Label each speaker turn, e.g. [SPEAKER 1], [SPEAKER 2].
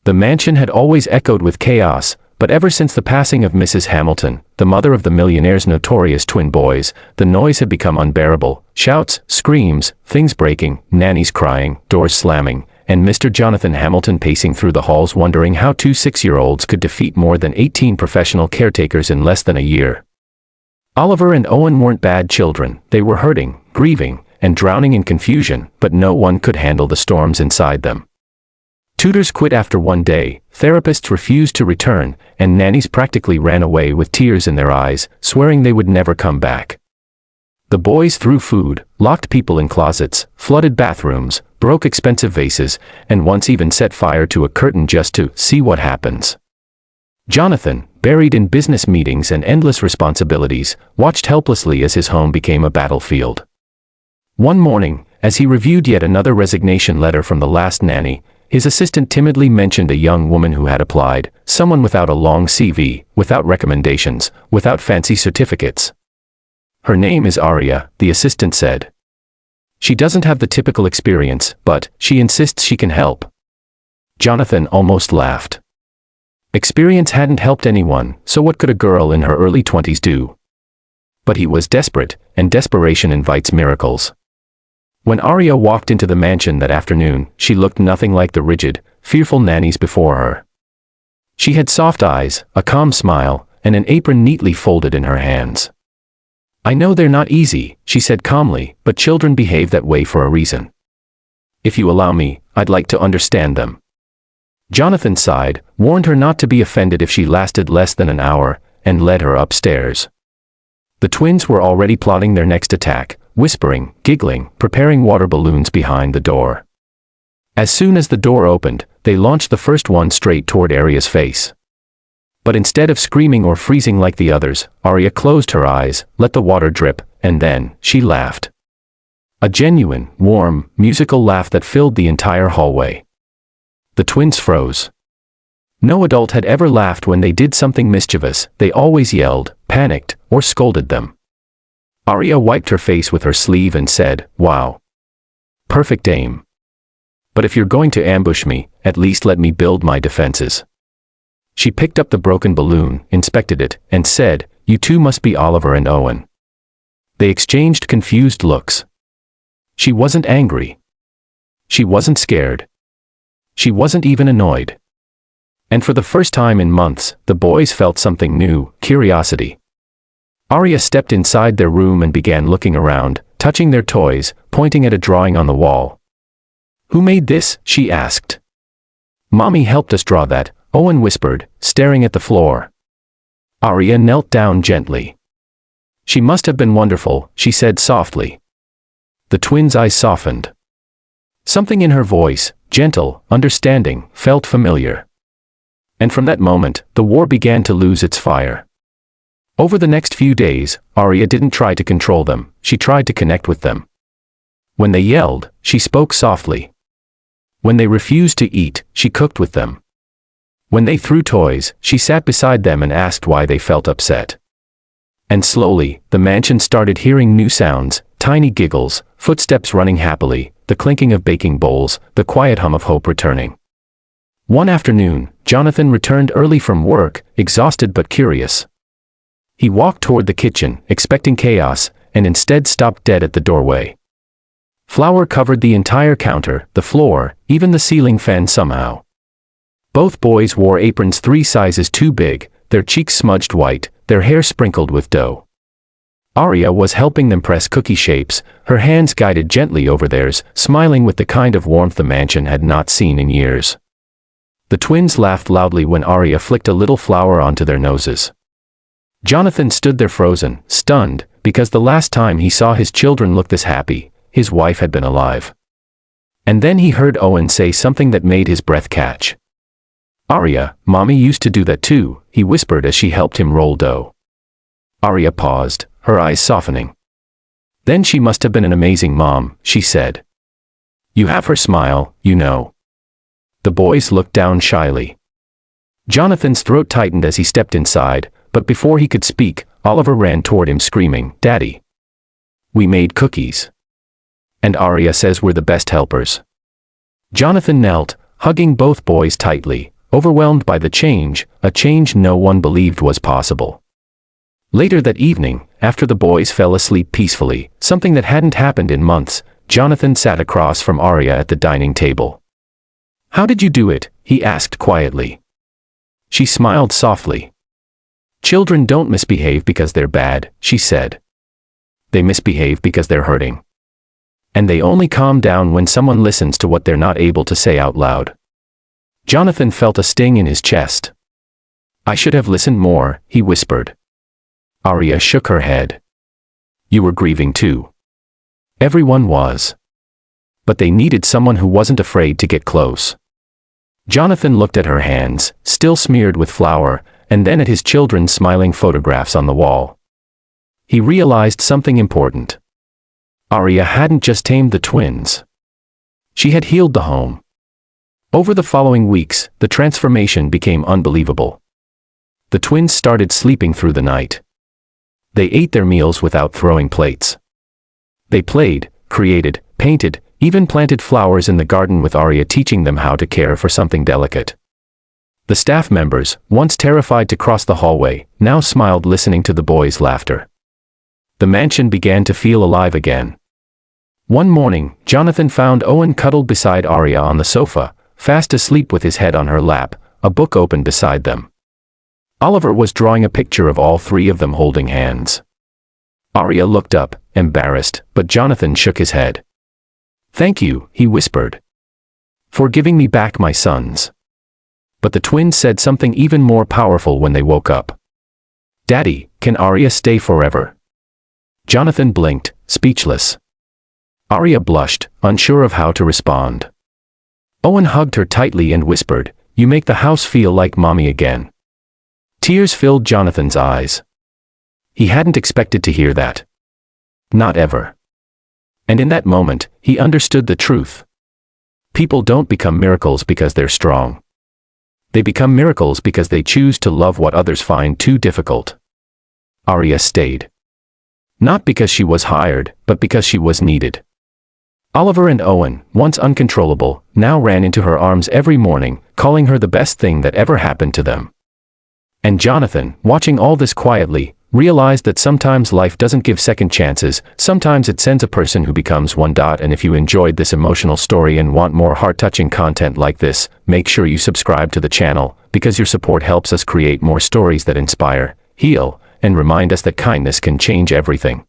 [SPEAKER 1] The mansion had always echoed with chaos, but ever since the passing of Mrs. Hamilton, the mother of the Millionaire's notorious twin boys, the noise had become unbearable. Shouts, screams, things breaking, nannies crying, doors slamming, and Mr. Jonathan Hamilton pacing through the halls wondering how two 6-year-olds could defeat more than 18 professional caretakers in less than a year. Oliver and Owen weren't bad children. They were hurting, grieving, and drowning in confusion, but no one could handle the storms inside them. Tutors quit after one day, therapists refused to return, and nannies practically ran away with tears in their eyes, swearing they would never come back. The boys threw food, locked people in closets, flooded bathrooms, broke expensive vases, and once even set fire to a curtain just to see what happens. Jonathan, buried in business meetings and endless responsibilities, watched helplessly as his home became a battlefield. One morning, as he reviewed yet another resignation letter from the last nanny, his assistant timidly mentioned a young woman who had applied, someone without a long CV, without recommendations, without fancy certificates. "Her name is Aria," the assistant said. "She doesn't have the typical experience, but she insists she can help." Jonathan almost laughed. Experience hadn't helped anyone, so what could a girl in her early 20s do? But he was desperate, and desperation invites miracles. When Aria walked into the mansion that afternoon, she looked nothing like the rigid, fearful nannies before her. She had soft eyes, a calm smile, and an apron neatly folded in her hands. "I know they're not easy," she said calmly, "but children behave that way for a reason. If you allow me, I'd like to understand them." Jonathan sighed, warned her not to be offended if she lasted less than an hour, and led her upstairs. The twins were already plotting their next attack, whispering, giggling, preparing water balloons behind the door. As soon as the door opened, they launched the first one straight toward Aria's face. But instead of screaming or freezing like the others, Aria closed her eyes, let the water drip, and then, she laughed. A genuine, warm, musical laugh that filled the entire hallway. The twins froze. No adult had ever laughed when they did something mischievous. They always yelled, panicked, or scolded them. Aria wiped her face with her sleeve and said, "Wow. Perfect aim. But if you're going to ambush me, at least let me build my defenses." She picked up the broken balloon, inspected it, and said, "You two must be Oliver and Owen." They exchanged confused looks. She wasn't angry. She wasn't scared. She wasn't even annoyed. And for the first time in months, the boys felt something new, curiosity. Aria stepped inside their room and began looking around, touching their toys, pointing at a drawing on the wall. "Who made this?" she asked. "Mommy helped us draw that," Owen whispered, staring at the floor. Aria knelt down gently. "She must have been wonderful," she said softly. The twins' eyes softened. Something in her voice, gentle, understanding, felt familiar. And from that moment, the war began to lose its fire. Over the next few days, Aria didn't try to control them, she tried to connect with them. When they yelled, she spoke softly. When they refused to eat, she cooked with them. When they threw toys, she sat beside them and asked why they felt upset. And slowly, the mansion started hearing new sounds, tiny giggles, footsteps running happily, the clinking of baking bowls, the quiet hum of hope returning. One afternoon, Jonathan returned early from work, exhausted but curious. He walked toward the kitchen, expecting chaos, and instead stopped dead at the doorway. Flour covered the entire counter, the floor, even the ceiling fan somehow. Both boys wore aprons 3 sizes too big, their cheeks smudged white, their hair sprinkled with dough. Aria was helping them press cookie shapes, her hands guided gently over theirs, smiling with the kind of warmth the mansion had not seen in years. The twins laughed loudly when Aria flicked a little flour onto their noses. Jonathan stood there frozen, stunned, because the last time he saw his children look this happy, his wife had been alive. And then he heard Owen say something that made his breath catch. "Aria, Mommy used to do that too," he whispered as she helped him roll dough. Aria paused, her eyes softening. "Then she must have been an amazing mom," she said. "You have her smile, you know." The boys looked down shyly. Jonathan's throat tightened as he stepped inside, but before he could speak, Oliver ran toward him screaming, "Daddy! We made cookies. And Aria says we're the best helpers." Jonathan knelt, hugging both boys tightly, overwhelmed by the change, a change no one believed was possible. Later that evening, after the boys fell asleep peacefully, something that hadn't happened in months, Jonathan sat across from Arya at the dining table. "How did you do it?" he asked quietly. She smiled softly. "Children don't misbehave because they're bad," she said. "They misbehave because they're hurting. And they only calm down when someone listens to what they're not able to say out loud." Jonathan felt a sting in his chest. "I should have listened more," he whispered. Arya shook her head. "You were grieving too." Everyone was. But they needed someone who wasn't afraid to get close. Jonathan looked at her hands, still smeared with flour, and then at his children's smiling photographs on the wall. He realized something important. Arya hadn't just tamed the twins. She had healed the home. Over the following weeks, the transformation became unbelievable. The twins started sleeping through the night. They ate their meals without throwing plates. They played, created, painted, even planted flowers in the garden with Arya teaching them how to care for something delicate. The staff members, once terrified to cross the hallway, now smiled listening to the boys' laughter. The mansion began to feel alive again. One morning, Jonathan found Owen cuddled beside Arya on the sofa, fast asleep with his head on her lap, a book open beside them. Oliver was drawing a picture of all three of them holding hands. Arya looked up, embarrassed, but Jonathan shook his head. "Thank you," he whispered, "for giving me back my sons." But the twins said something even more powerful when they woke up. "Daddy, can Arya stay forever?" Jonathan blinked, speechless. Arya blushed, unsure of how to respond. Owen hugged her tightly and whispered, "You make the house feel like mommy again." Tears filled Jonathan's eyes. He hadn't expected to hear that. Not ever. And in that moment, he understood the truth. People don't become miracles because they're strong. They become miracles because they choose to love what others find too difficult. Arya stayed. Not because she was hired, but because she was needed. Oliver and Owen, once uncontrollable, now ran into her arms every morning, calling her the best thing that ever happened to them. And Jonathan, watching all this quietly, realized that sometimes life doesn't give second chances, sometimes it sends a person who becomes one. And if you enjoyed this emotional story and want more heart-touching content like this, make sure you subscribe to the channel, because your support helps us create more stories that inspire, heal, and remind us that kindness can change everything.